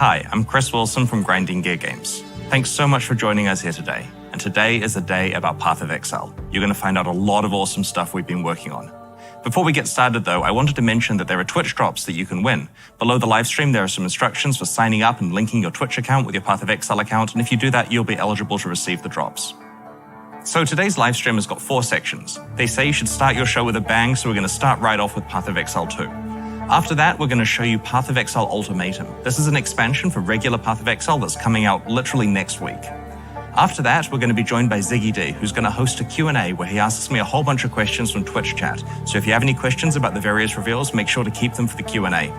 Hi, I'm Chris Wilson from Grinding Gear Games. Thanks so much for joining us here today. And today is a day about Path of Exile. You're going to find out a lot of awesome stuff we've been working on. Before we get started though, I wanted to mention that there are Twitch drops that you can win. Below the live stream, there are some instructions for signing up and linking your Twitch account with your Path of Exile account, and if you do that, you'll be eligible to receive the drops. So today's live stream has got 4 sections. They say you should start your show with a bang, so we're going to start right off with Path of Exile 2. After that, we're going to show you Path of Exile Ultimatum. This is an expansion for regular Path of Exile that's coming out literally next week. After that, we're going to be joined by Ziggy D, who's going to host a Q&A where he asks me a whole bunch of questions from Twitch chat. So if you have any questions about the various reveals, make sure to keep them for the Q&A.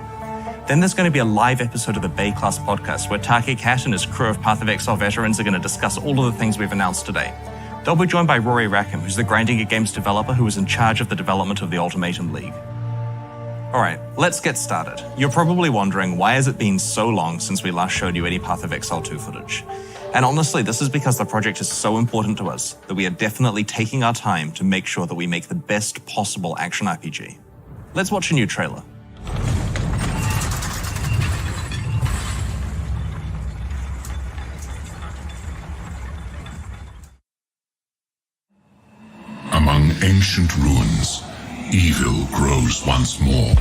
Then there's going to be a live episode of the Bay Class podcast where Taki Cat and his crew of Path of Exile veterans are going to discuss all of the things we've announced today. They'll be joined by Rory Rackham, who's the Grinding Gear Games developer who was in charge of the development of the Ultimatum League. Alright, let's get started. You're probably wondering, why has it been so long since we last showed you any Path of Exile 2 footage? And honestly, this is because the project is so important to us that we are definitely taking our time to make sure that we make the best possible action RPG. Let's watch a new trailer. Among ancient ruins, evil grows once more.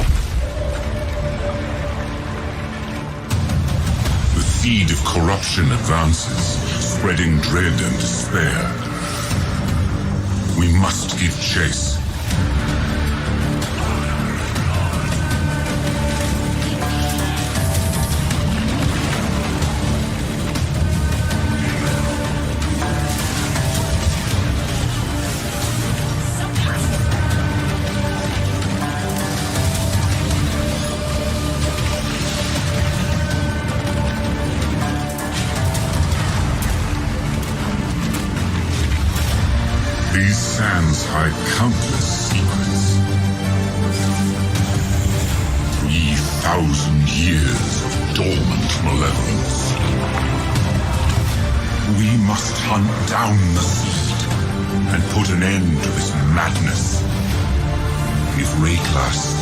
The seed of corruption advances, spreading dread and despair. We must give chase. These sands hide countless secrets. 3,000 years of dormant malevolence. We must hunt down the seed and put an end to this madness. If Rayclast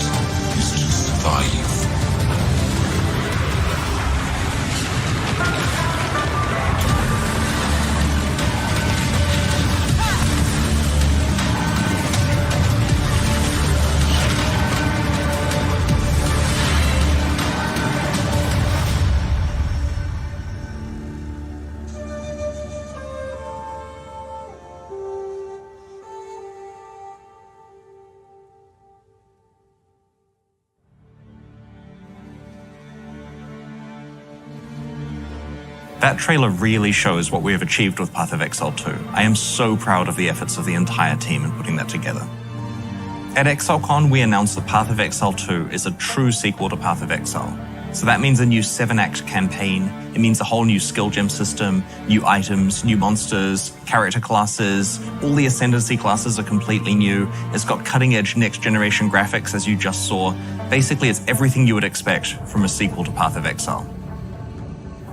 is to survive. That trailer really shows what we have achieved with Path of Exile 2. I am so proud of the efforts of the entire team in putting that together. At ExileCon, we announced that Path of Exile 2 is a true sequel to Path of Exile. So that means a new 7-act campaign, it means a whole new skill gem system, new items, new monsters, character classes, all the Ascendancy classes are completely new, it's got cutting-edge next-generation graphics as you just saw. Basically, it's everything you would expect from a sequel to Path of Exile.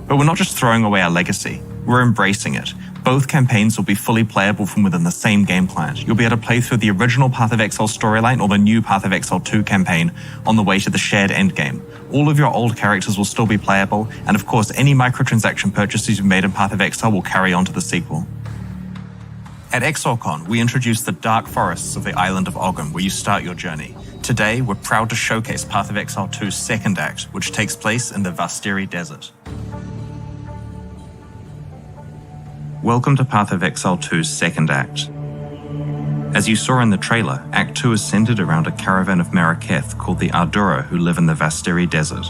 But we're not just throwing away our legacy, we're embracing it. Both campaigns will be fully playable from within the same game client. You'll be able to play through the original Path of Exile storyline or the new Path of Exile 2 campaign on the way to the shared endgame. All of your old characters will still be playable, and of course any microtransaction purchases you've made in Path of Exile will carry on to the sequel. At ExileCon, we introduced the dark forests of the island of Ogham, where you start your journey. Today, we're proud to showcase Path of Exile 2's second act, which takes place in the Vastiri Desert. Welcome to Path of Exile 2's second act. As you saw in the trailer, Act 2 is centered around a caravan of Maraketh called the Ardura who live in the Vastiri Desert.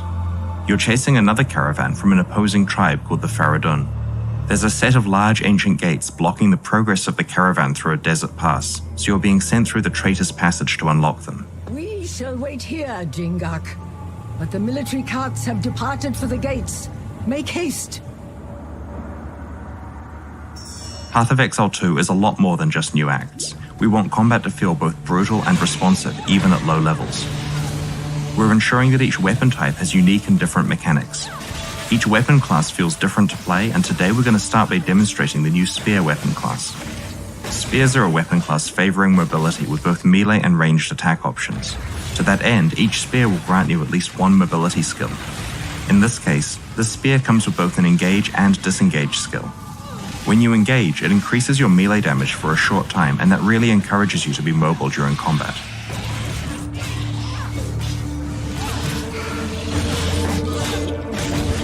You're chasing another caravan from an opposing tribe called the Faradun. There's a set of large ancient gates blocking the progress of the caravan through a desert pass, so you're being sent through the Traitor's Passage to unlock them. We shall wait here, Jingak. But the military carts have departed for the gates. Make haste! Path of Exile 2 is a lot more than just new acts. We want combat to feel both brutal and responsive, even at low levels. We're ensuring that each weapon type has unique and different mechanics. Each weapon class feels different to play, and today we're going to start by demonstrating the new Spear weapon class. Spears are a weapon class favoring mobility with both melee and ranged attack options. To that end, each spear will grant you at least one mobility skill. In this case, the spear comes with both an engage and disengage skill. When you engage, it increases your melee damage for a short time, and that really encourages you to be mobile during combat.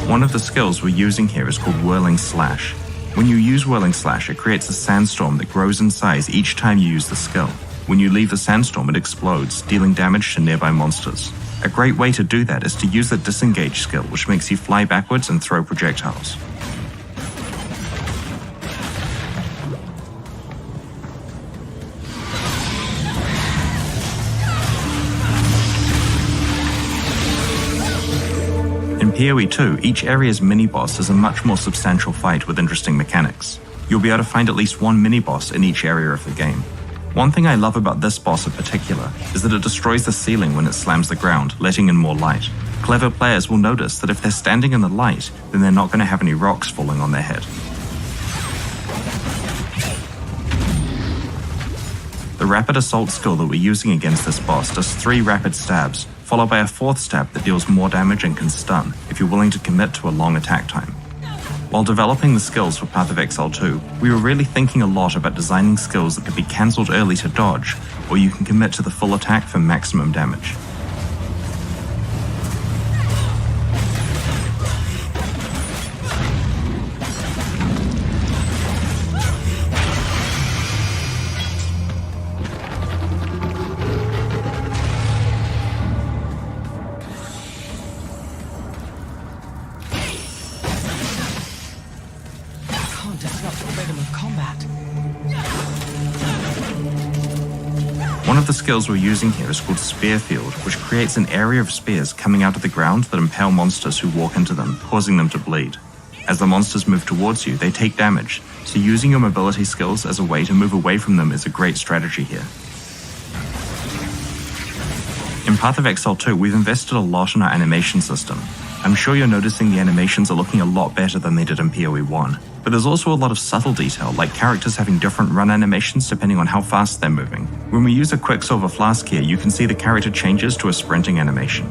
One of the skills we're using here is called Whirling Slash. When you use Whirling Slash, it creates a sandstorm that grows in size each time you use the skill. When you leave the sandstorm, it explodes, dealing damage to nearby monsters. A great way to do that is to use the Disengage skill, which makes you fly backwards and throw projectiles. In PoE 2, each area's mini-boss is a much more substantial fight with interesting mechanics. You'll be able to find at least one mini-boss in each area of the game. One thing I love about this boss in particular is that it destroys the ceiling when it slams the ground, letting in more light. Clever players will notice that if they're standing in the light, then they're not going to have any rocks falling on their head. The Rapid Assault skill that we're using against this boss does 3 rapid stabs, followed by a 4th stab that deals more damage and can stun, if you're willing to commit to a long attack time. While developing the skills for Path of Exile 2, we were really thinking a lot about designing skills that could be cancelled early to dodge, or you can commit to the full attack for maximum damage. One of the skills we're using here is called Spear Field, which creates an area of spears coming out of the ground that impale monsters who walk into them, causing them to bleed. As the monsters move towards you, they take damage, so using your mobility skills as a way to move away from them is a great strategy here. In Path of Exile 2, we've invested a lot in our animation system. I'm sure you're noticing the animations are looking a lot better than they did in PoE 1, but there's also a lot of subtle detail, like characters having different run animations depending on how fast they're moving. When we use a Quicksilver Flask here, you can see the character changes to a sprinting animation.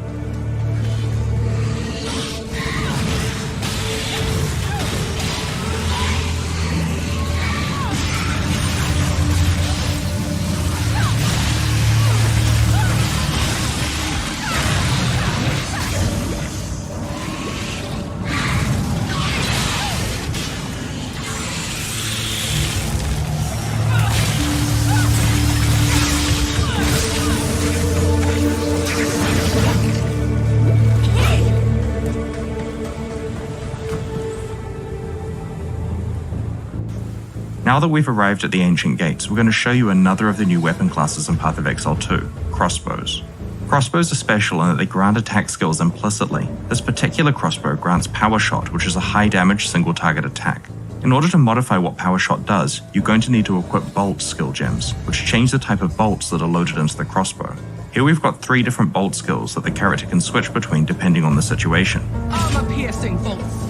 Now that we've arrived at the Ancient Gates, we're going to show you another of the new weapon classes in Path of Exile 2, crossbows. Crossbows are special in that they grant attack skills implicitly. This particular crossbow grants Power Shot, which is a high damage single target attack. In order to modify what Power Shot does, you're going to need to equip bolt skill gems, which change the type of bolts that are loaded into the crossbow. Here we've got 3 different bolt skills that the character can switch between depending on the situation. Armor-piercing bolts.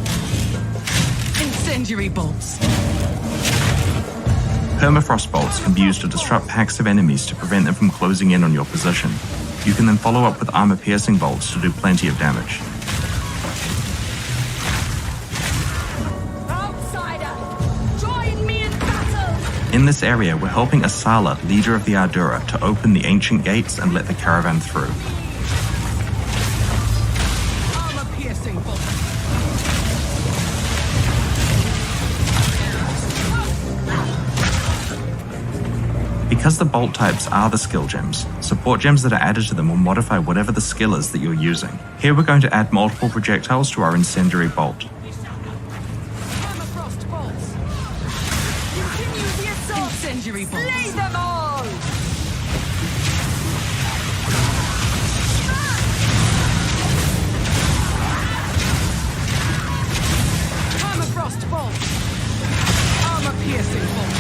Incendiary bolts. Permafrost bolts can be used to disrupt packs of enemies to prevent them from closing in on your position. You can then follow up with armor-piercing bolts to do plenty of damage. Outsider, join me in battle! In this area, we're helping Asala, leader of the Ardura, to open the Ancient Gates and let the caravan through. Armor-piercing bolts. Because the bolt types are the skill gems, support gems that are added to them will modify whatever the skill is that you're using. Here we're going to add multiple projectiles to our incendiary bolt. Permafrost bolts. Continue the assault. Incendiary bolts. Slay them all! Permafrost bolts. Armor-piercing bolts.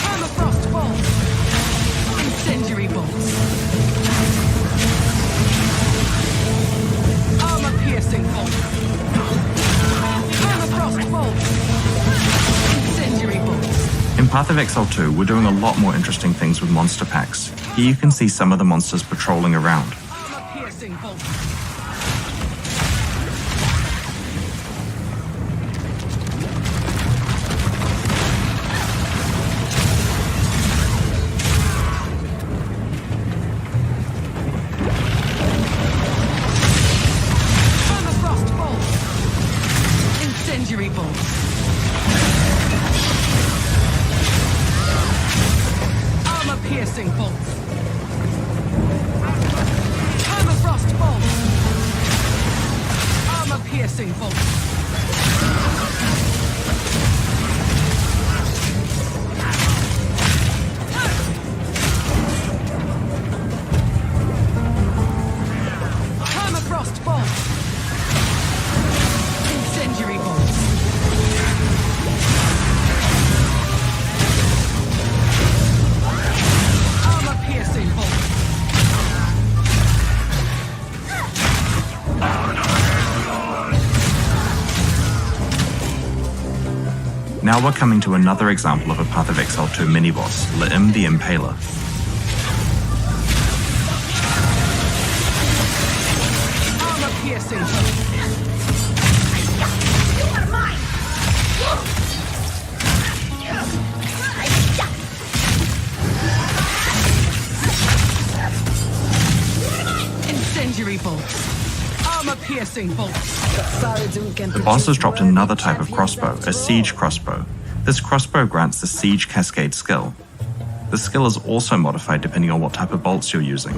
Permafrost bolts. Incendiary bolts. Armor-piercing bolts. Permafrost bolts. Incendiary bolts. In Path of Exile 2, we're doing a lot more interesting things with monster packs. Here you can see some of the monsters patrolling around. Armor-piercing bolts. Permafrost bolts. Incendiary bolts. Armor-piercing bolts. Permafrost bolts. Now we're coming to another example of a Path of Exile 2 mini-boss, Li'im the Impaler. Armor-piercing. You are mine! Incendiary bolts. Armor-piercing bolts. The boss has dropped another type of crossbow, a siege crossbow. This crossbow grants the Siege Cascade skill. The skill is also modified depending on what type of bolts you're using.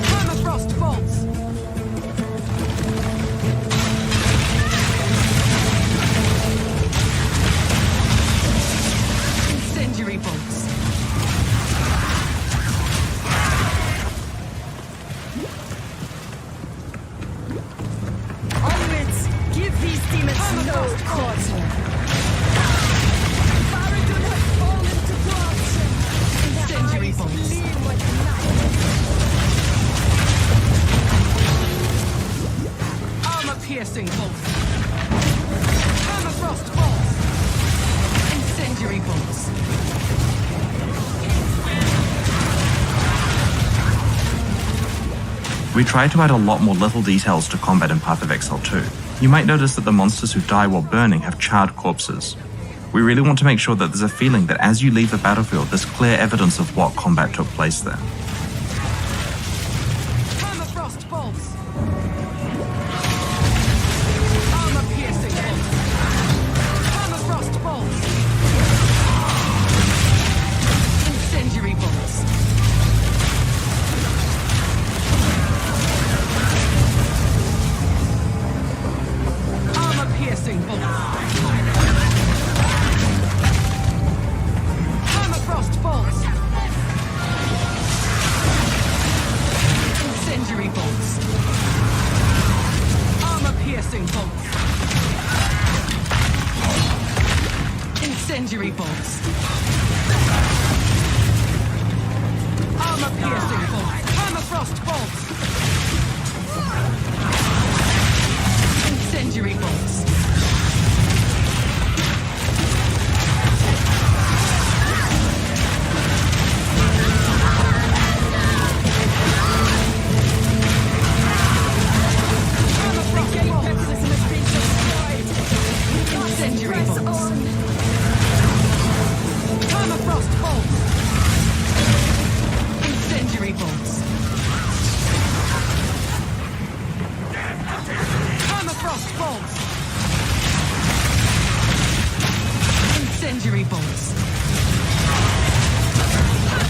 Permafrost bolts. Incendiary bolts. Onwards! Give these demons no quarter! Faradun has fallen to corruption! Incendiary bolts. Gleam with night! Armor-piercing bolts. Permafrost bolts. Incendiary bolts. We try to add a lot more little details to combat in Path of Exile 2. You might notice that the monsters who die while burning have charred corpses. We really want to make sure that there's a feeling that as you leave the battlefield, there's clear evidence of what combat took place there. Permafrost bolts. Armor-piercing bolts. Permafrost bolts. Incendiary bolts. Armor-piercing bolts. Permafrost bolts. Incendiary bolts. Armor-piercing bolts. Incendiary bolts. Armor-piercing bolts. Permafrost bolts. Incendiary bolts. Incendiary bolts. Permafrost bolts. Incendiary bolts. Permafrost bolts. Incendiary bolts.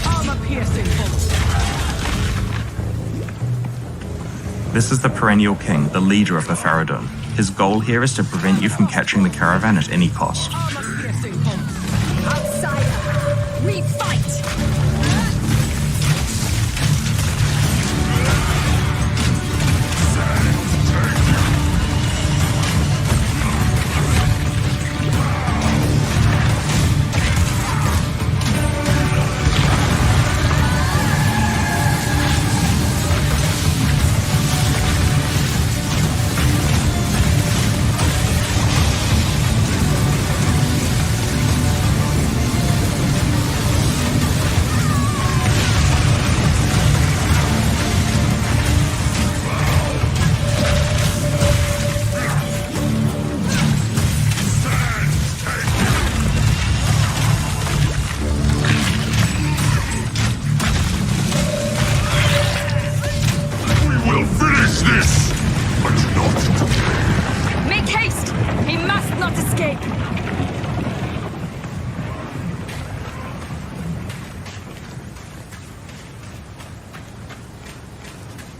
Armor-piercing bolts. This is the Perennial King, the leader of the Faradun. His goal here is to prevent you from catching the caravan at any cost. Armor-piercing bolts. Outsider! We fight!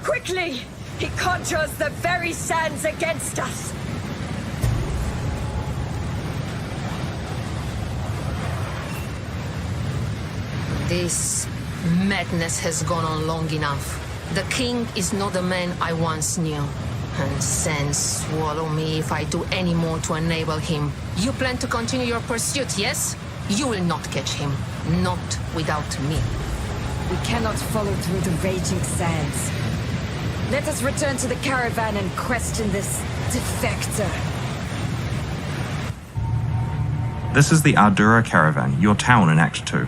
Quickly! He conjures the very sands against us! This madness has gone on long enough. The king is not the man I once knew. And sands swallow me if I do any more to enable him. You plan to continue your pursuit, yes? You will not catch him. Not without me. We cannot follow through the raging sands. Let us return to the caravan and question this defector. This is the Ardura caravan, your town in Act 2.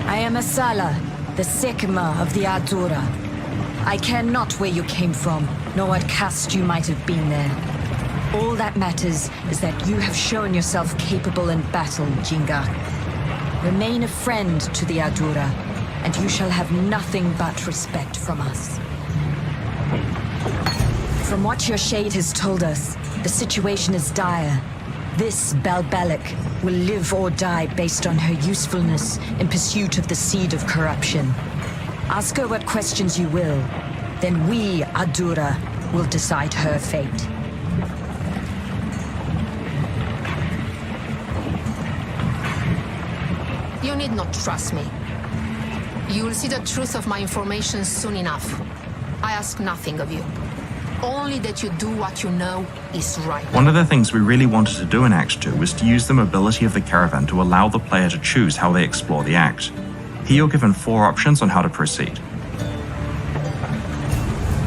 I am Asala, the Sekima of the Ardura. I care not where you came from, nor what caste you might have been there. All that matters is that you have shown yourself capable in battle, Jingak. Remain a friend to the Ardura, and you shall have nothing but respect from us. From what your shade has told us, the situation is dire. This Balbalic will live or die based on her usefulness in pursuit of the seed of corruption. Ask her what questions you will, then we, Ardura, will decide her fate. You need not trust me. You will see the truth of my information soon enough. I ask nothing of you. Only that you do what you know is right. One of the things we really wanted to do in Act 2 was to use the mobility of the caravan to allow the player to choose how they explore the Act. Here you're given 4 options on how to proceed.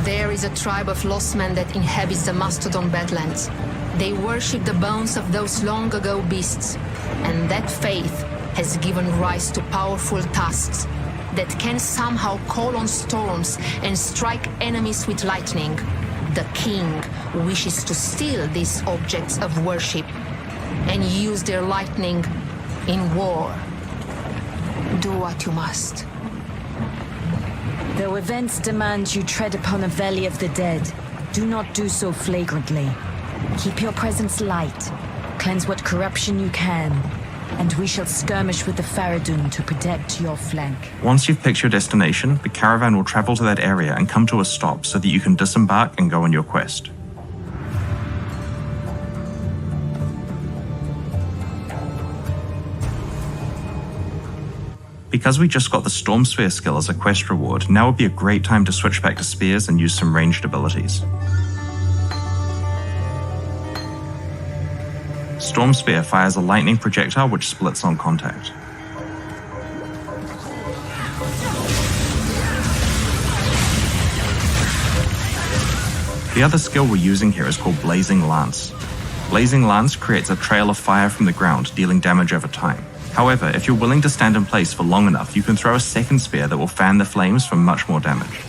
There is a tribe of lost men that inhabits the Mastodon Badlands. They worship the bones of those long ago beasts, and that faith has given rise to powerful tasks that can somehow call on storms and strike enemies with lightning. The king wishes to steal these objects of worship and use their lightning in war. Do what you must. Though events demand you tread upon a valley of the dead, do not do so flagrantly. Keep your presence light, cleanse what corruption you can, and we shall skirmish with the Faradun to protect your flank. Once you've picked your destination, the caravan will travel to that area and come to a stop so that you can disembark and go on your quest. Because we just got the Storm Spear skill as a quest reward, now would be a great time to switch back to spears and use some ranged abilities. Storm Spear fires a lightning projectile which splits on contact. The other skill we're using here is called Blazing Lance. Blazing Lance creates a trail of fire from the ground, dealing damage over time. However, if you're willing to stand in place for long enough, you can throw a second spear that will fan the flames for much more damage.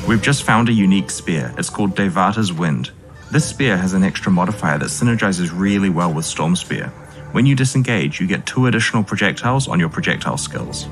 We've just found a unique spear. It's called Devata's Wind. This spear has an extra modifier that synergizes really well with Storm Spear. When you disengage, you get 2 additional projectiles on your projectile skills.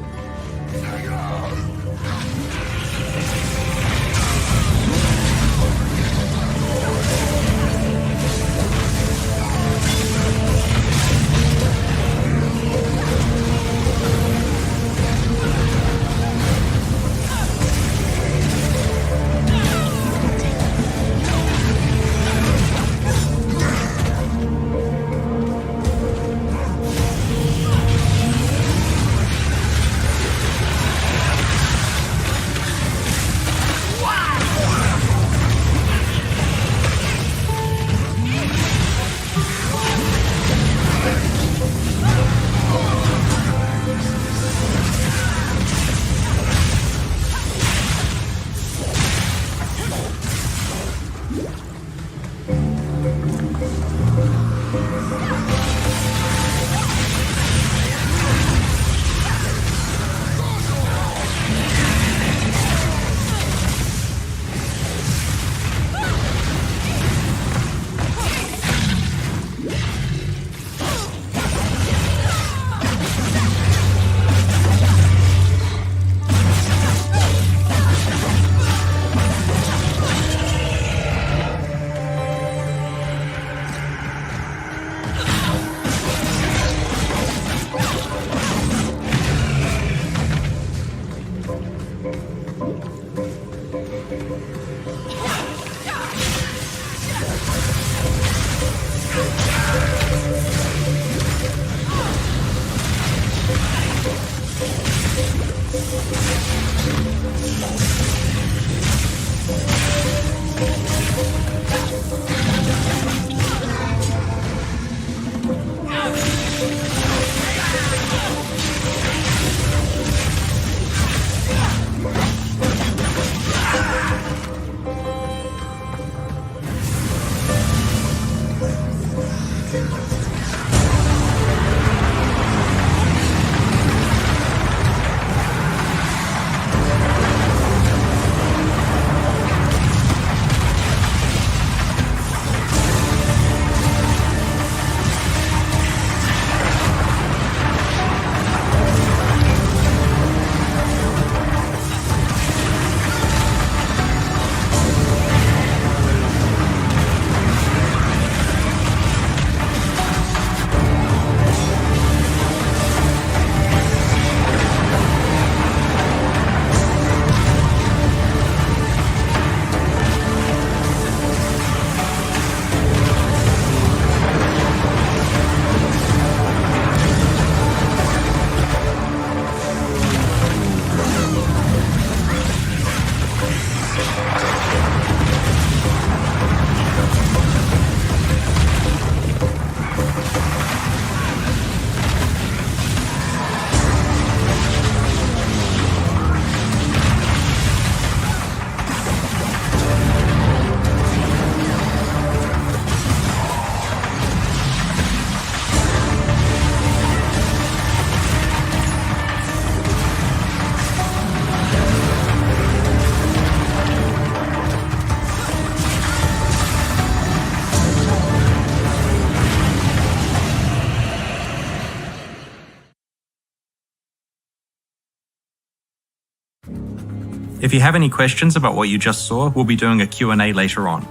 If you have any questions about what you just saw, we'll be doing a Q&A later on.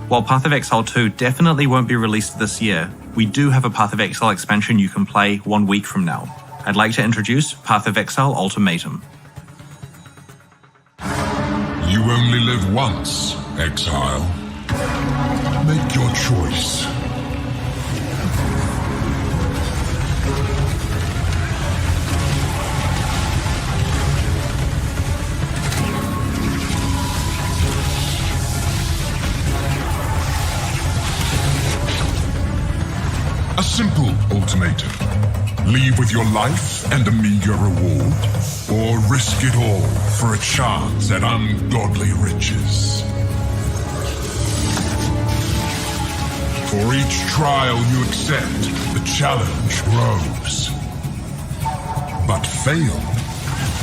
While Path of Exile 2 definitely won't be released this year, we do have a Path of Exile expansion you can play 1 week from now. I'd like to introduce Path of Exile Ultimatum. You only live once, Exile. Make your choice. A simple ultimatum. Leave with your life and a meager reward, or risk it all for a chance at ungodly riches. For each trial you accept, the challenge grows. But fail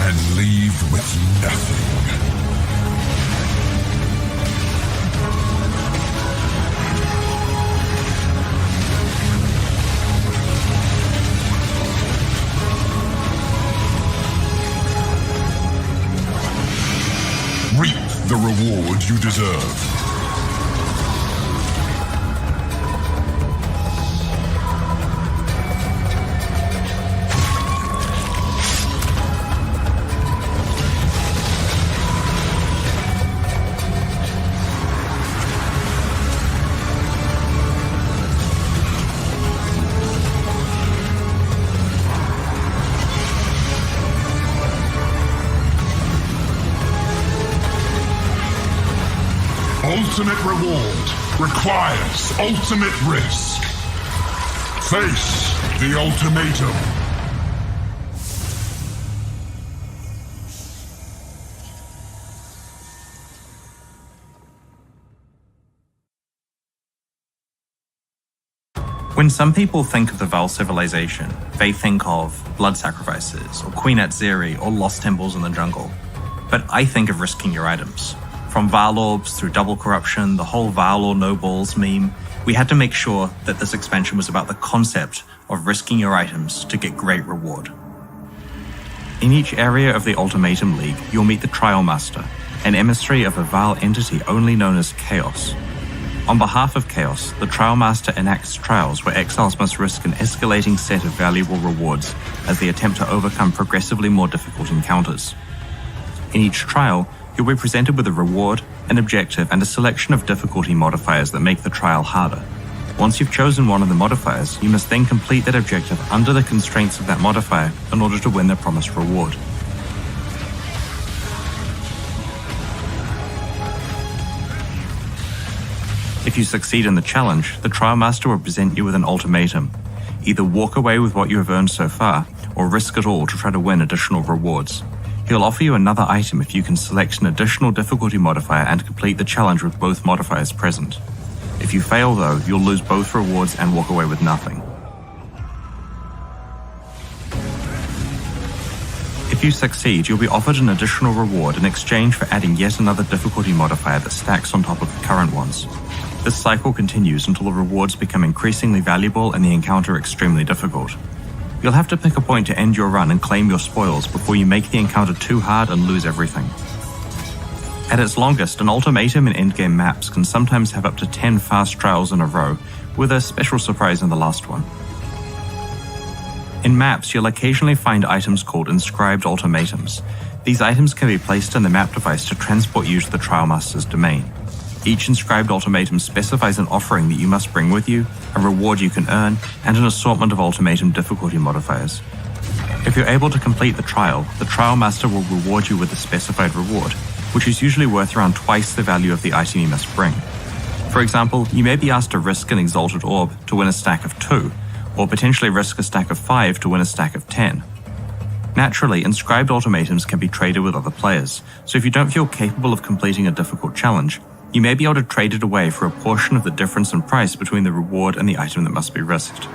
and leave with nothing. Reap the reward you deserve. Ultimate reward requires ultimate risk. Face the ultimatum. When some people think of the Val civilization, they think of blood sacrifices, or Queen Atziri, or lost temples in the jungle. But I think of risking your items. From Val orbs through double corruption, the whole Val or no balls meme, we had to make sure that this expansion was about the concept of risking your items to get great reward. In each area of the Ultimatum League, you'll meet the Trial Master, an emissary of a Val entity only known as Chaos. On behalf of Chaos, the Trial Master enacts trials where exiles must risk an escalating set of valuable rewards as they attempt to overcome progressively more difficult encounters. In each trial, you'll be presented with a reward, an objective, and a selection of difficulty modifiers that make the trial harder. Once you've chosen one of the modifiers, you must then complete that objective under the constraints of that modifier in order to win the promised reward. If you succeed in the challenge, the Trial Master will present you with an ultimatum. Either walk away with what you have earned so far, or risk it all to try to win additional rewards. He'll offer you another item if you can select an additional difficulty modifier and complete the challenge with both modifiers present. If you fail though, you'll lose both rewards and walk away with nothing. If you succeed, you'll be offered an additional reward in exchange for adding yet another difficulty modifier that stacks on top of the current ones. This cycle continues until the rewards become increasingly valuable and the encounter extremely difficult. You'll have to pick a point to end your run and claim your spoils before you make the encounter too hard and lose everything. At its longest, an ultimatum in endgame maps can sometimes have up to 10 fast trials in a row, with a special surprise in the last one. In maps, you'll occasionally find items called inscribed ultimatums. These items can be placed in the map device to transport you to the Trial Master's domain. Each inscribed ultimatum specifies an offering that you must bring with you, a reward you can earn, and an assortment of ultimatum difficulty modifiers. If you're able to complete the Trial Master will reward you with a specified reward, which is usually worth around twice the value of the item you must bring. For example, you may be asked to risk an Exalted Orb to win a stack of 2, or potentially risk a stack of 5 to win a stack of 10. Naturally, inscribed ultimatums can be traded with other players, so if you don't feel capable of completing a difficult challenge, you may be able to trade it away for a portion of the difference in price between the reward and the item that must be risked.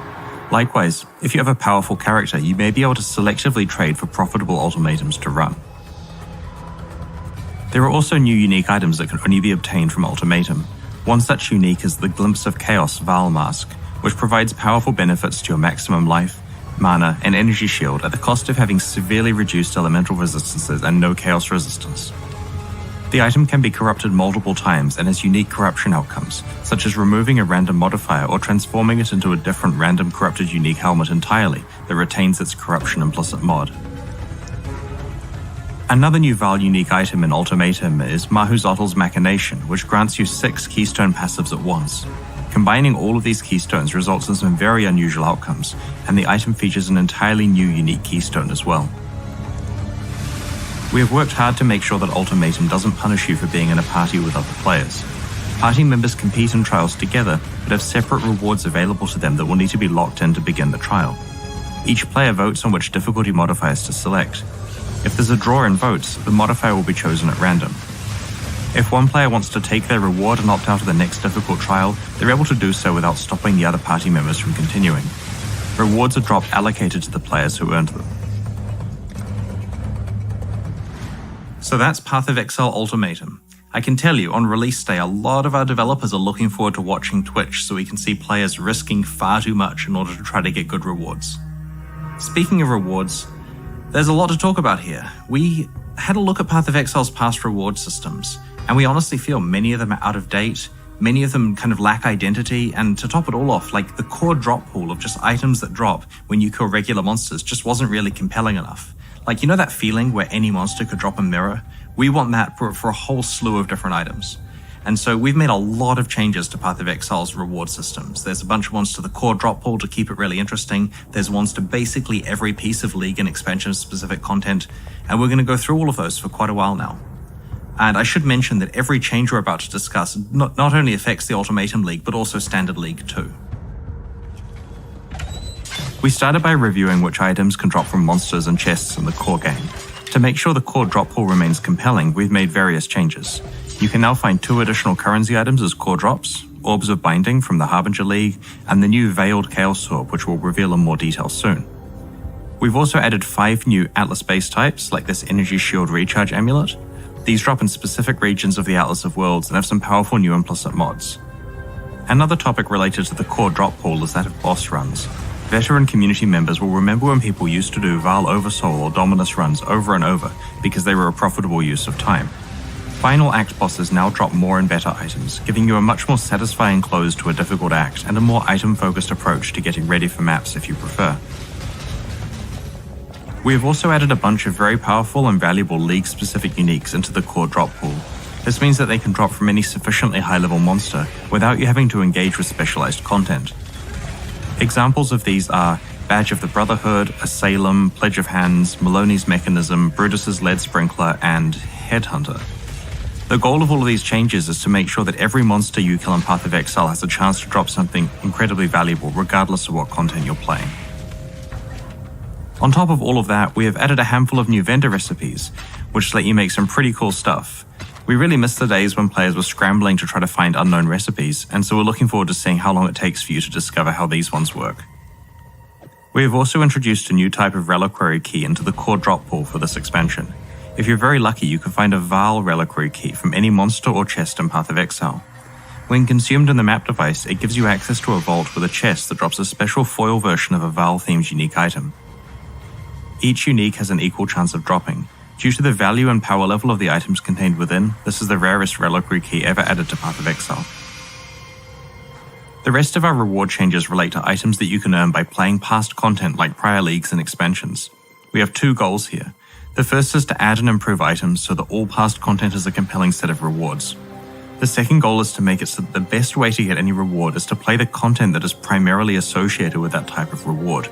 Likewise, if you have a powerful character, you may be able to selectively trade for profitable ultimatums to run. There are also new unique items that can only be obtained from Ultimatum. One such unique is the Glimpse of Chaos Val Mask, which provides powerful benefits to your maximum life, mana, and energy shield at the cost of having severely reduced elemental resistances and no chaos resistance. The item can be corrupted multiple times and has unique corruption outcomes, such as removing a random modifier or transforming it into a different random corrupted unique helmet entirely that retains its corruption implicit mod. Another new Val unique item in Ultimatum is Mahuzottl's Machination, which grants you 6 keystone passives at once. Combining all of these keystones results in some very unusual outcomes, and the item features an entirely new unique keystone as well. We have worked hard to make sure that Ultimatum doesn't punish you for being in a party with other players. Party members compete in trials together, but have separate rewards available to them that will need to be locked in to begin the trial. Each player votes on which difficulty modifiers to select. If there's a draw in votes, the modifier will be chosen at random. If one player wants to take their reward and opt out of the next difficult trial, they're able to do so without stopping the other party members from continuing. Rewards are dropped allocated to the players who earned them. So that's Path of Exile Ultimatum. I can tell you, on release day, a lot of our developers are looking forward to watching Twitch so we can see players risking far too much in order to try to get good rewards. Speaking of rewards, there's a lot to talk about here. We had a look at Path of Exile's past reward systems, and we honestly feel many of them are out of date, many of them kind of lack identity, and to top it all off, like the core drop pool of just items that drop when you kill regular monsters just wasn't really compelling enough. Like, you know that feeling where any monster could drop a mirror? We want that for a whole slew of different items. And so we've made a lot of changes to Path of Exile's reward systems. There's a bunch of ones to the core drop pool to keep it really interesting. There's ones to basically every piece of League and expansion specific content. And we're going to go through all of those for quite a while now. And I should mention that every change we're about to discuss not only affects the Ultimatum League, but also Standard League too. We started by reviewing which items can drop from monsters and chests in the core game. To make sure the core drop pool remains compelling, we've made various changes. You can now find 2 additional currency items as core drops, Orbs of Binding from the Harbinger League, and the new Veiled Chaos Orb, which we'll reveal in more detail soon. We've also added 5 new Atlas base types, like this Energy Shield Recharge Amulet. These drop in specific regions of the Atlas of Worlds and have some powerful new implicit mods. Another topic related to the core drop pool is that of boss runs. Veteran community members will remember when people used to do Val Oversoul or Dominus runs over and over because they were a profitable use of time. Final Act bosses now drop more and better items, giving you a much more satisfying close to a difficult act and a more item-focused approach to getting ready for maps if you prefer. We have also added a bunch of very powerful and valuable League-specific uniques into the core drop pool. This means that they can drop from any sufficiently high-level monster without you having to engage with specialized content. Examples of these are Badge of the Brotherhood, Asylum, Pledge of Hands, Maloney's Mechanism, Brutus's Lead Sprinkler, and Headhunter. The goal of all of these changes is to make sure that every monster you kill in Path of Exile has a chance to drop something incredibly valuable regardless of what content you're playing. On top of all of that, we have added a handful of new vendor recipes, which let you make some pretty cool stuff. We really miss the days when players were scrambling to try to find unknown recipes, and so we're looking forward to seeing how long it takes for you to discover how these ones work. We have also introduced a new type of reliquary key into the core drop pool for this expansion. If you're very lucky, you can find a Val reliquary key from any monster or chest in Path of Exile. When consumed in the map device, it gives you access to a vault with a chest that drops a special foil version of a Val-themed unique item. Each unique has an equal chance of dropping. Due to the value and power level of the items contained within, this is the rarest reliquary key ever added to Path of Exile. The rest of our reward changes relate to items that you can earn by playing past content like prior leagues and expansions. We have 2 goals here. The first is to add and improve items so that all past content is a compelling set of rewards. The second goal is to make it so that the best way to get any reward is to play the content that is primarily associated with that type of reward.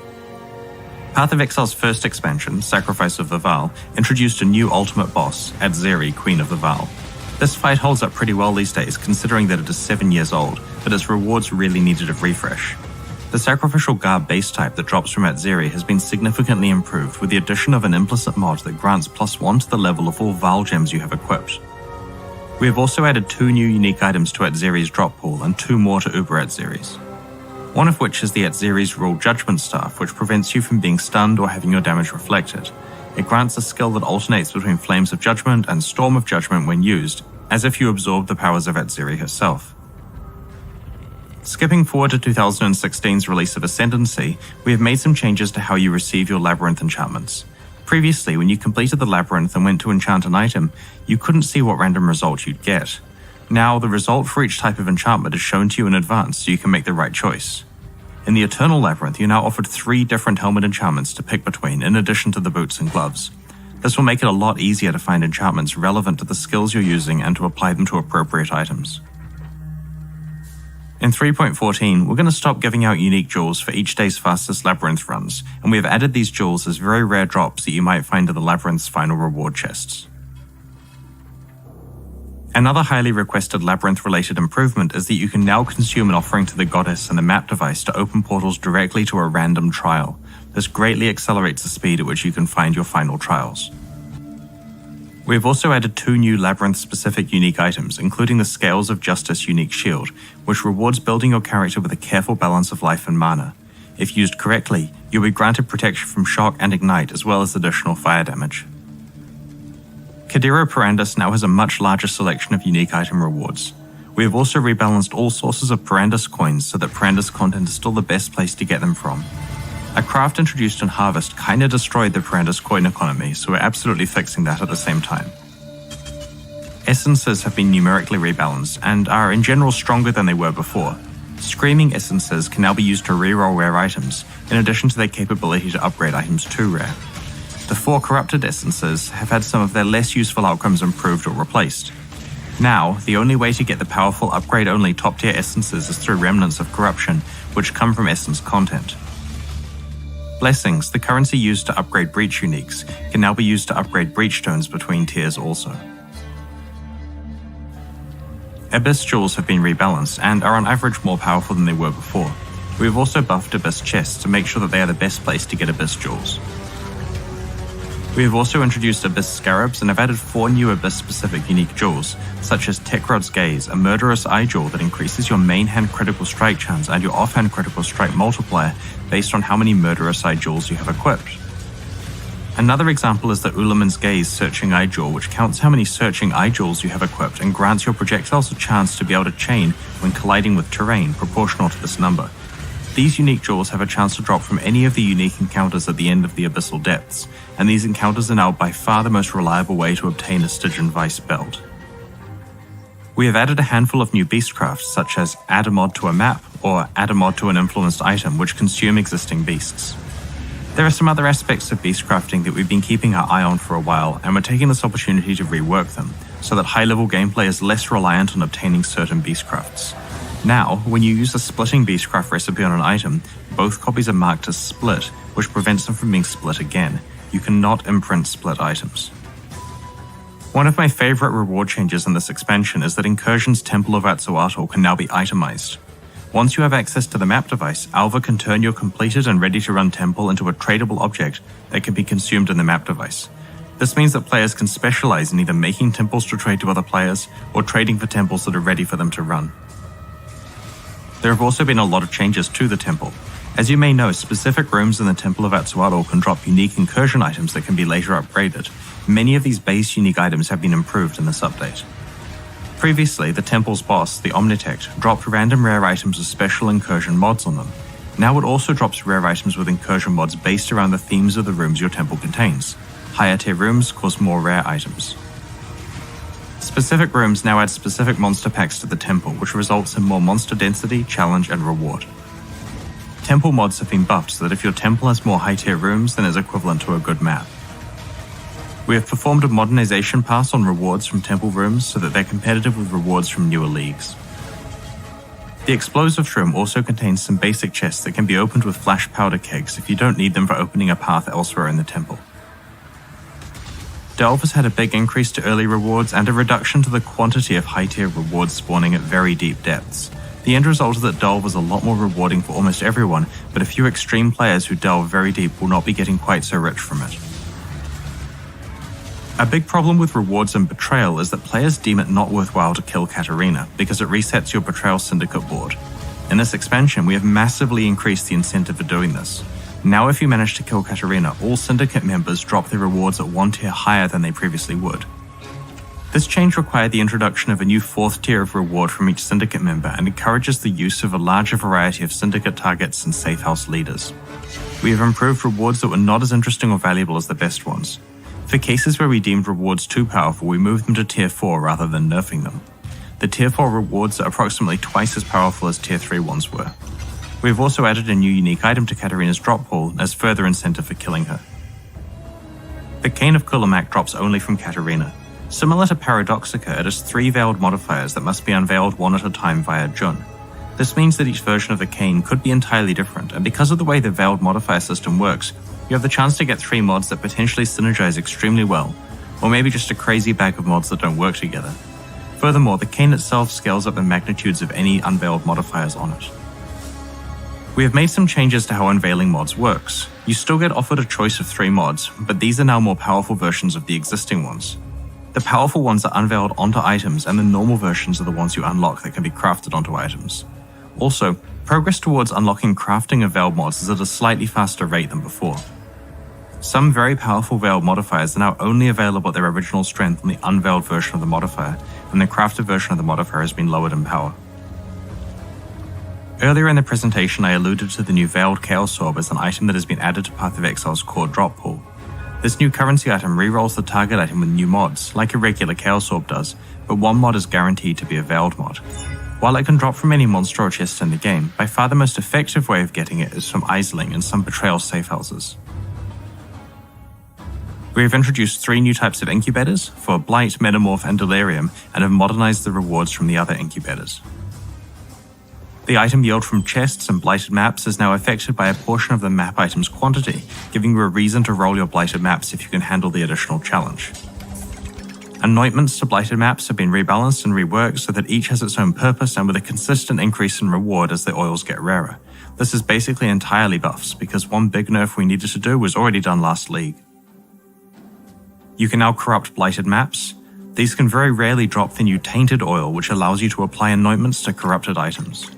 Path of Exile's first expansion, Sacrifice of the Val, introduced a new ultimate boss, Adzeri, Queen of the Val. This fight holds up pretty well these days, considering that it is 7 years old, but its rewards really needed a refresh. The Sacrificial Garb base type that drops from Adzeri has been significantly improved with the addition of an implicit mod that grants +1 to the level of all Val gems you have equipped. We have also added 2 new unique items to Adzeri's drop pool and 2 more to Uber Adzeri's. One of which is the Adzeri's Rule Judgment Staff, which prevents you from being stunned or having your damage reflected. It grants a skill that alternates between Flames of Judgment and Storm of Judgment when used, as if you absorbed the powers of Adzeri herself. Skipping forward to 2016's release of Ascendancy, we have made some changes to how you receive your Labyrinth enchantments. Previously, when you completed the labyrinth and went to enchant an item, you couldn't see what random result you'd get. Now, the result for each type of enchantment is shown to you in advance so you can make the right choice. In the Eternal Labyrinth, you're now offered 3 different helmet enchantments to pick between, in addition to the boots and gloves. This will make it a lot easier to find enchantments relevant to the skills you're using and to apply them to appropriate items. In 3.14, we're going to stop giving out unique jewels for each day's fastest labyrinth runs, and we have added these jewels as very rare drops that you might find in the labyrinth's final reward chests. Another highly requested labyrinth-related improvement is that you can now consume an offering to the goddess and the map device to open portals directly to a random trial. This greatly accelerates the speed at which you can find your final trials. We have also added 2 new labyrinth-specific unique items, including the Scales of Justice unique shield, which rewards building your character with a careful balance of life and mana. If used correctly, you'll be granted protection from shock and ignite as well as additional fire damage. Kadiro Perandus now has a much larger selection of unique item rewards. We have also rebalanced all sources of Perandus coins so that Perandus content is still the best place to get them from. A craft introduced in Harvest kinda destroyed the Perandus coin economy, so we're absolutely fixing that at the same time. Essences have been numerically rebalanced and are in general stronger than they were before. Screaming Essences can now be used to reroll rare items, in addition to their capability to upgrade items to rare. The 4 Corrupted Essences have had some of their less useful outcomes improved or replaced. Now, the only way to get the powerful upgrade-only top-tier Essences is through Remnants of Corruption, which come from Essence content. Blessings, the currency used to upgrade Breach uniques, can now be used to upgrade Breach stones between tiers also. Abyss jewels have been rebalanced and are on average more powerful than they were before. We have also buffed Abyss chests to make sure that they are the best place to get Abyss jewels. We have also introduced Abyss Scarabs and have added 4 new Abyss-specific unique jewels, such as Tekrod's Gaze, a murderous eye jewel that increases your main hand critical strike chance and your offhand critical strike multiplier based on how many murderous eye jewels you have equipped. Another example is the Ulaman's Gaze Searching Eye Jewel, which counts how many Searching Eye Jewels you have equipped and grants your projectiles a chance to be able to chain when colliding with terrain proportional to this number. These unique jewels have a chance to drop from any of the unique encounters at the end of the Abyssal Depths, and these encounters are now by far the most reliable way to obtain a Stygian Vice belt. We have added a handful of new beastcrafts, such as add a mod to a map or add a mod to an influenced item, which consume existing beasts. There are some other aspects of beastcrafting that we've been keeping our eye on for a while, and we're taking this opportunity to rework them, so that high-level gameplay is less reliant on obtaining certain beastcrafts. Now, when you use a splitting beastcraft recipe on an item, both copies are marked as split, which prevents them from being split again. You cannot imprint split items. One of my favorite reward changes in this expansion is that Incursion's Temple of Atsuatl can now be itemized. Once you have access to the map device, Alva can turn your completed and ready-to-run temple into a tradable object that can be consumed in the map device. This means that players can specialize in either making temples to trade to other players or trading for temples that are ready for them to run. There have also been a lot of changes to the temple. As you may know, specific rooms in the Temple of Atsuatl can drop unique incursion items that can be later upgraded. Many of these base unique items have been improved in this update. Previously, the temple's boss, the Omnitect, dropped random rare items with special incursion mods on them. Now it also drops rare items with incursion mods based around the themes of the rooms your temple contains. Higher tier rooms cause more rare items. Specific rooms now add specific monster packs to the temple, which results in more monster density, challenge, and reward. Temple mods have been buffed so that if your temple has more high tier rooms, then it's equivalent to a good map. We have performed a modernization pass on rewards from temple rooms so that they're competitive with rewards from newer leagues. The explosives room also contains some basic chests that can be opened with flash powder kegs if you don't need them for opening a path elsewhere in the temple. Delve has had a big increase to early rewards and a reduction to the quantity of high-tier rewards spawning at very deep depths. The end result is that Delve is a lot more rewarding for almost everyone, but a few extreme players who delve very deep will not be getting quite so rich from it. A big problem with rewards and Betrayal is that players deem it not worthwhile to kill Katarina, because it resets your Betrayal Syndicate board. In this expansion, we have massively increased the incentive for doing this. Now if you manage to kill Katarina, all Syndicate members drop their rewards at 1 tier higher than they previously would. This change required the introduction of a new 4th tier of reward from each Syndicate member and encourages the use of a larger variety of Syndicate targets and Safe House leaders. We have improved rewards that were not as interesting or valuable as the best ones. For cases where we deemed rewards too powerful, we moved them to Tier 4 rather than nerfing them. The Tier 4 rewards are approximately twice as powerful as Tier 3 ones were. We have also added a new unique item to Katarina's drop pool as further incentive for killing her. The Cane of Kulamak drops only from Katarina. Similar to Paradoxica, it has 3 veiled modifiers that must be unveiled one at a time via Jun. This means that each version of the cane could be entirely different, and because of the way the veiled modifier system works, you have the chance to get 3 mods that potentially synergize extremely well, or maybe just a crazy bag of mods that don't work together. Furthermore, the cane itself scales up the magnitudes of any unveiled modifiers on it. We have made some changes to how unveiling mods works. You still get offered a choice of 3 mods, but these are now more powerful versions of the existing ones. The powerful ones are unveiled onto items, and the normal versions are the ones you unlock that can be crafted onto items. Also, progress towards unlocking crafting of veiled mods is at a slightly faster rate than before. Some very powerful veiled modifiers are now only available at their original strength on the unveiled version of the modifier, and the crafted version of the modifier has been lowered in power. Earlier in the presentation I alluded to the new Veiled Chaos Orb as an item that has been added to Path of Exile's core drop pool. This new currency item rerolls the target item with new mods, like a regular Chaos Orb does, but one mod is guaranteed to be a Veiled mod. While it can drop from any monster or chest in the game, by far the most effective way of getting it is from Isling and some Betrayal safehouses. We have introduced 3 new types of incubators, for Blight, Metamorph, and Delirium, and have modernized the rewards from the other incubators. The item yield from chests and blighted maps is now affected by a portion of the map item's quantity, giving you a reason to roll your blighted maps if you can handle the additional challenge. Anointments to blighted maps have been rebalanced and reworked so that each has its own purpose and with a consistent increase in reward as the oils get rarer. This is basically entirely buffs, because one big nerf we needed to do was already done last league. You can now corrupt blighted maps. These can very rarely drop the new tainted oil, which allows you to apply anointments to corrupted items.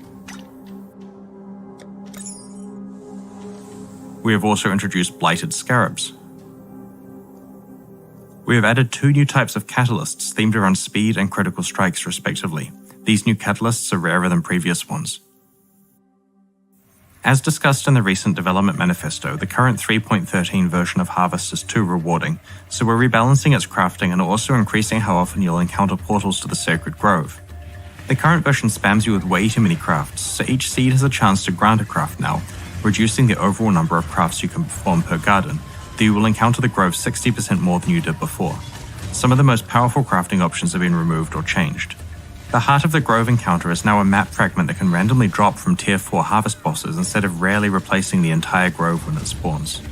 We have also introduced blighted scarabs. We have added 2 new types of catalysts themed around speed and critical strikes respectively. These new catalysts are rarer than previous ones. As discussed in the recent development manifesto, the current 3.13 version of Harvest is too rewarding, so we're rebalancing its crafting and also increasing how often you'll encounter portals to the Sacred Grove. The current version spams you with way too many crafts, so each seed has a chance to grant a craft now, reducing the overall number of crafts you can perform per garden, though you will encounter the grove 60% more than you did before. Some of the most powerful crafting options have been removed or changed. The Heart of the Grove encounter is now a map fragment that can randomly drop from Tier 4 harvest bosses instead of rarely replacing the entire grove when it spawns.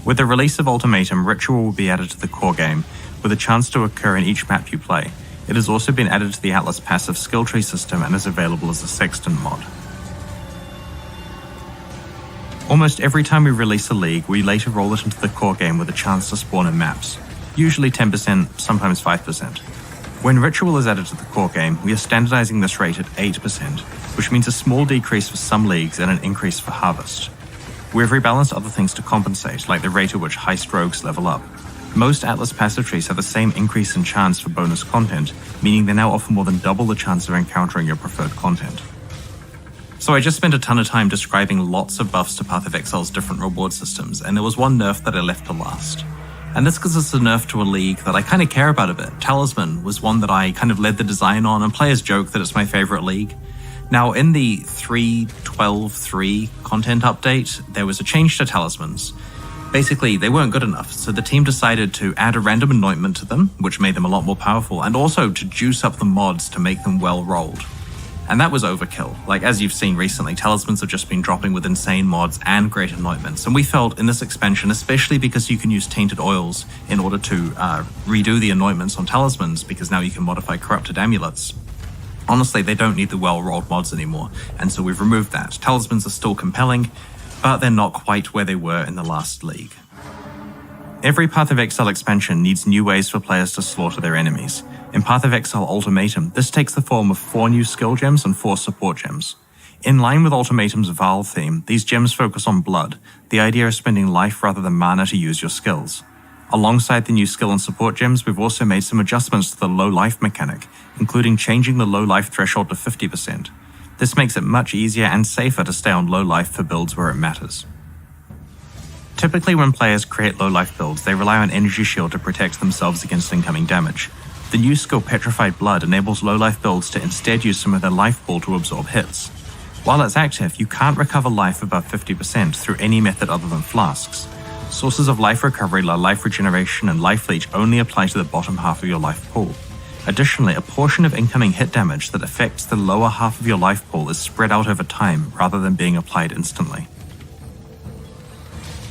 With the release of Ultimatum, Ritual will be added to the core game, with a chance to occur in each map you play. It has also been added to the Atlas passive skill tree system and is available as a Sextant mod. Almost every time we release a league, we later roll it into the core game with a chance to spawn in maps, usually 10%, sometimes 5%. When Ritual is added to the core game, we are standardizing this rate at 8%, which means a small decrease for some leagues and an increase for Harvest. We have rebalanced other things to compensate, like the rate at which Heist Rogues level up. Most Atlas passive trees have the same increase in chance for bonus content, meaning they now offer more than double the chance of encountering your preferred content. So I just spent a ton of time describing lots of buffs to Path of Exile's different reward systems, and there was one nerf that I left to last. And this because it's a nerf to a league that I kind of care about a bit. Talisman was one that I kind of led the design on, and players joke that it's my favorite league. Now, in the 3.12.3 content update, there was a change to talismans. Basically, they weren't good enough, so the team decided to add a random anointment to them, which made them a lot more powerful, and also to juice up the mods to make them well rolled. And that was overkill. Like, as you've seen recently, talismans have just been dropping with insane mods and great anointments. And we felt in this expansion, especially because you can use tainted oils in order to redo the anointments on talismans, because now you can modify corrupted amulets. Honestly, they don't need the well-rolled mods anymore, and so we've removed that. Talismans are still compelling, but they're not quite where they were in the last league. Every Path of Exile expansion needs new ways for players to slaughter their enemies. In Path of Exile Ultimatum, this takes the form of 4 new skill gems and 4 support gems. In line with Ultimatum's Val theme, these gems focus on blood, the idea of spending life rather than mana to use your skills. Alongside the new skill and support gems, we've also made some adjustments to the low life mechanic, including changing the low life threshold to 50%. This makes it much easier and safer to stay on low life for builds where it matters. Typically when players create low life builds, they rely on Energy Shield to protect themselves against incoming damage. The new skill Petrified Blood enables low life builds to instead use some of their life pool to absorb hits. While it's active, you can't recover life above 50% through any method other than flasks. Sources of life recovery like life regeneration and life leech only apply to the bottom half of your life pool. Additionally, a portion of incoming hit damage that affects the lower half of your life pool is spread out over time rather than being applied instantly.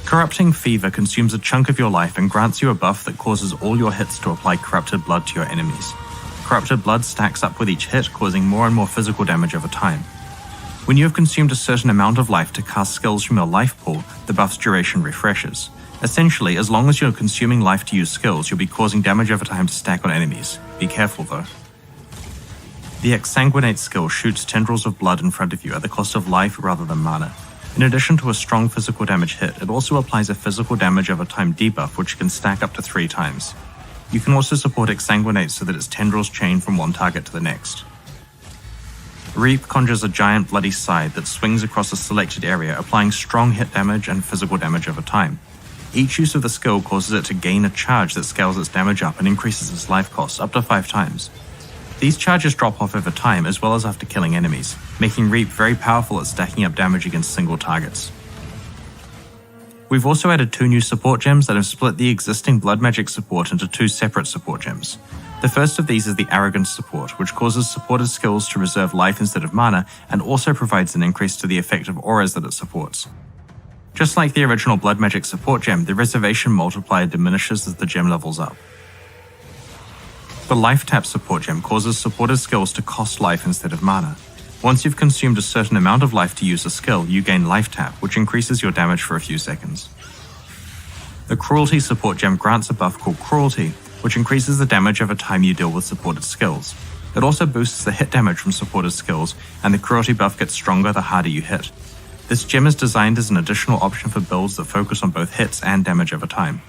Corrupting Fever consumes a chunk of your life and grants you a buff that causes all your hits to apply Corrupted Blood to your enemies. Corrupted Blood stacks up with each hit, causing more and more physical damage over time. When you have consumed a certain amount of life to cast skills from your life pool, the buff's duration refreshes. Essentially, as long as you're consuming life to use skills, you'll be causing damage over time to stack on enemies. Be careful though. The Exsanguinate skill shoots tendrils of blood in front of you at the cost of life rather than mana. In addition to a strong physical damage hit, it also applies a physical damage over time debuff which can stack up to 3 times. You can also support Exsanguinate so that its tendrils chain from one target to the next. Reap conjures a giant bloody scythe that swings across a selected area, applying strong hit damage and physical damage over time. Each use of the skill causes it to gain a charge that scales its damage up and increases its life cost up to 5 times. These charges drop off over time as well as after killing enemies, making Reap very powerful at stacking up damage against single targets. We've also added 2 new support gems that have split the existing blood magic support into 2 separate support gems. The first of these is the Arrogance support, which causes supported skills to reserve life instead of mana and also provides an increase to the effect of auras that it supports. Just like the original blood magic support gem, the reservation multiplier diminishes as the gem levels up. The Life Tap support gem causes supported skills to cost life instead of mana. Once you've consumed a certain amount of life to use a skill, you gain Life Tap, which increases your damage for a few seconds. The Cruelty support gem grants a buff called Cruelty, which increases the damage over time you deal with supported skills. It also boosts the hit damage from supported skills, and the Cruelty buff gets stronger the harder you hit. This gem is designed as an additional option for builds that focus on both hits and damage over time.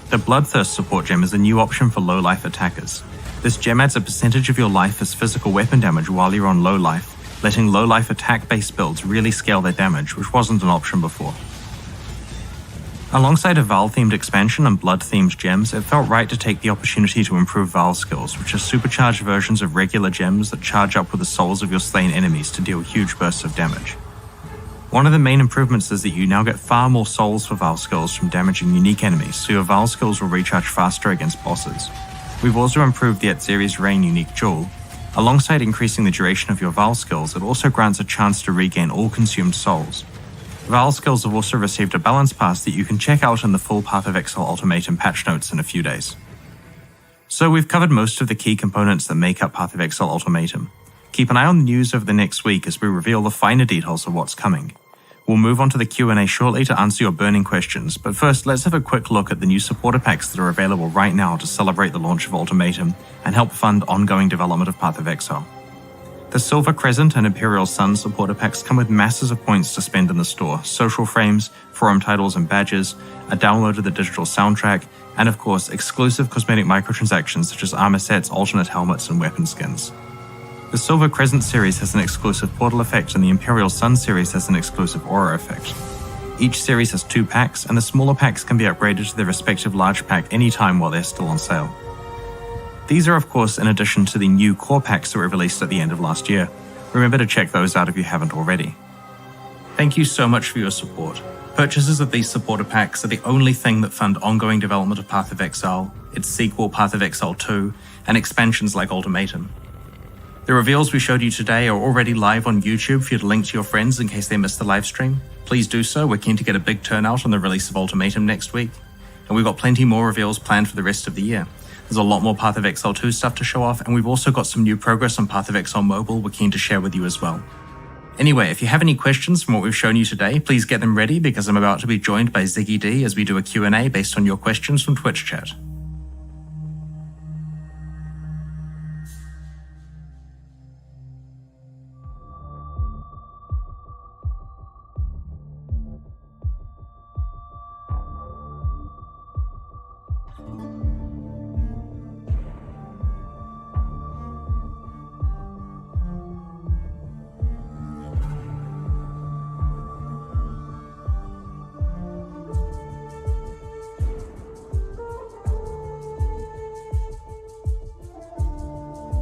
The Bloodthirst support gem is a new option for low life attackers. This gem adds a percentage of your life as physical weapon damage while you're on low life, letting low life attack based builds really scale their damage, which wasn't an option before. Alongside a Val themed expansion and blood themed gems, it felt right to take the opportunity to improve Val skills, which are supercharged versions of regular gems that charge up with the souls of your slain enemies to deal huge bursts of damage. One of the main improvements is that you now get far more souls for Val skills from damaging unique enemies, so your Val skills will recharge faster against bosses. We've also improved the Atziri's Reign unique jewel. Alongside increasing the duration of your Val skills, it also grants a chance to regain all consumed souls. Val skills have also received a balance pass that you can check out in the full Path of Exile Ultimatum patch notes in a few days. So we've covered most of the key components that make up Path of Exile Ultimatum. Keep an eye on the news over the next week as we reveal the finer details of what's coming. We'll move on to the Q&A shortly to answer your burning questions, but first let's have a quick look at the new supporter packs that are available right now to celebrate the launch of Ultimatum and help fund ongoing development of Path of Exile. The Silver Crescent and Imperial Sun supporter packs come with masses of points to spend in the store, social frames, forum titles and badges, a download of the digital soundtrack, and of course exclusive cosmetic microtransactions such as armor sets, alternate helmets, and weapon skins. The Silver Crescent series has an exclusive portal effect and the Imperial Sun series has an exclusive aura effect. Each series has 2 packs, and the smaller packs can be upgraded to their respective large pack anytime while they're still on sale. These are of course in addition to the new core packs that were released at the end of last year. Remember to check those out if you haven't already. Thank you so much for your support. Purchases of these supporter packs are the only thing that fund ongoing development of Path of Exile, its sequel Path of Exile 2, and expansions like Ultimatum. The reveals we showed you today are already live on YouTube for you to link to your friends in case they missed the live stream. Please do so, we're keen to get a big turnout on the release of Ultimatum next week. And we've got plenty more reveals planned for the rest of the year. There's a lot more Path of Exile 2 stuff to show off, and we've also got some new progress on Path of Exile Mobile we're keen to share with you as well. Anyway, if you have any questions from what we've shown you today, please get them ready because I'm about to be joined by Ziggy D as we do a Q&A based on your questions from Twitch chat.